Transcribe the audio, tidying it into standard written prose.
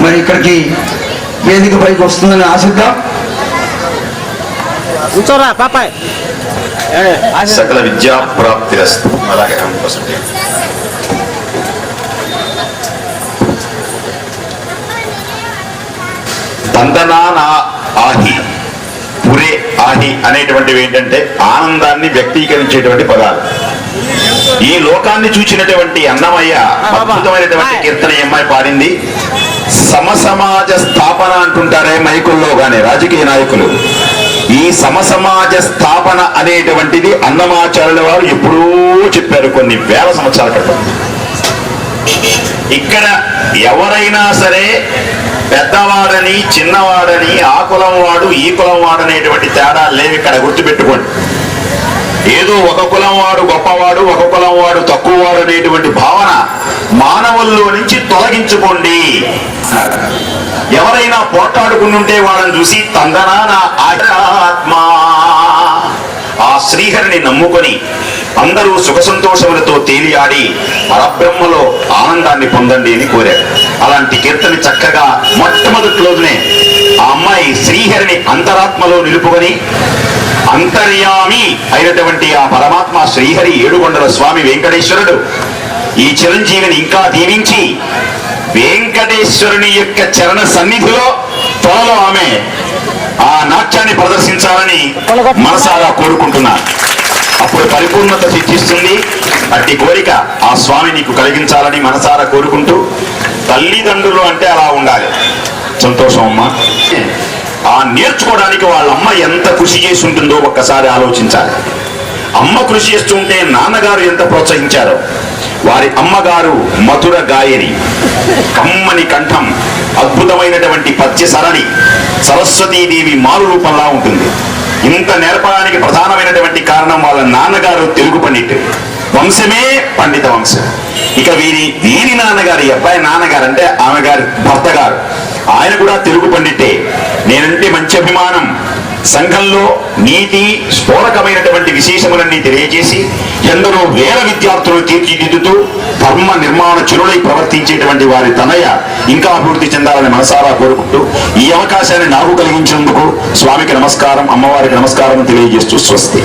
మరి ఇక్కడికి వేదిక పైకి వస్తుందని ఆశిద్దాం. సకల విద్యా ప్రాప్తిరస్తు. అలాగే తందనా ఆహి పురే ఆహి అనేటువంటివి ఏంటంటే ఆనందాన్ని వ్యక్తీకరించేటువంటి పదాలు. ఈ లోకాన్ని చూచినటువంటి అన్నమయ్య అద్భుతమైనటువంటి కీర్తన అమ్మాయి పాడింది. సమసమాజ స్థాపన అంటుంటారే మైకుల్లో గాని రాజకీయ నాయకులు. ఈ సమసమాజ స్థాపన అనేటువంటిది అన్నమాచార్యుల వారు ఎప్పుడూ చెప్పారు, కొన్ని వేల సంవత్సరాల క్రితం. ఇక్కడ ఎవరైనా సరే పెద్దవాడని చిన్నవాడని ఆ కులం వాడు ఈ కులం వాడు అనేటువంటి తేడా లేవు. ఇక్కడ గుర్తుపెట్టుకోండి. ఏదో ఒక కులం వాడు గొప్పవాడు, ఒక కులం వాడు తక్కువవాడు అనేటువంటి భావన మానవుల్లో నుంచి తొలగించుకోండి. ఎవరైనా పోట్లాడుకుంటుంటే వాళ్ళని చూసి తందనా నా ఆత్మా, ఆ శ్రీహరిని నమ్ముకొని అందరూ సుఖ సంతోషములతో తేలియాడి పరబ్రహ్మలో ఆనందాన్ని పొందండి అని కోరారు. అలాంటి కీర్తన చక్కగా మొట్టమొదట్లోనే ఆ అమ్మాయి శ్రీహరిని అంతరాత్మలో నిలుపుకొని అంతర్యామి అయినటువంటి ఆ పరమాత్మ శ్రీహరి ఏడుకొండల స్వామి వెంకటేశ్వరుడు ఈ చిరంజీవిని ఇంకా దీవించి వెంకటేశ్వరుని యొక్క చరణ సన్నిధిలో త్వరలో ఆమె ఆ నాట్యాన్ని ప్రదర్శించాలని మనసారా కోరుకుంటున్నారు. అప్పుడు పరిపూర్ణత సిద్ధిస్తుంది. అట్టి కోరిక ఆ స్వామి నీకు కలిగించాలని మనసారా కోరుకుంటూ, తల్లిదండ్రులు అంటే అలా ఉండాలి. సంతోషం అమ్మా. ఆ నేర్చుకోవడానికి వాళ్ళ అమ్మ ఎంత కృషి చేసి ఉంటుందో ఒక్కసారి ఆలోచించాలి. అమ్మ కృషి చేస్తుంటే నాన్నగారు ఎంత ప్రోత్సహించారో. వారి అమ్మగారు మధుర గాయని, కమ్మని కంఠం, అద్భుతమైనటువంటి పద్య సరణి, సరస్వతీదేవి మారు రూపంలా ఉంటుంది. ఇంత నేర్పడానికి ప్రధానమైనటువంటి కారణం వాళ్ళ నాన్నగారు తెలుగు పండితుడు, వంశమే పండిత వంశం. ఇక వీరి నాన్నగారు, ఈ అబ్బాయి నాన్నగారు అంటే ఆమె గారి భర్త గారు, ఆయన కూడా తెలుగు పండితే. నేనంటే మంచి అభిమానం. సంఘంలో నీతి స్ఫోరకమైనటువంటి విశేషములన్నీ తెలియజేసి ఎందరో వేల విద్యార్థులు తీర్చిదిద్దుతూ ధర్మ నిర్మాణ చిరులై ప్రవర్తించేటువంటి వారి తనయ ఇంకా అభివృద్ధి చెందాలని మనసారా కోరుకుంటూ ఈ అవకాశాన్ని నాకు కలిగించినందుకు స్వామికి నమస్కారం, అమ్మవారికి నమస్కారం తెలియజేస్తూ స్వస్తి.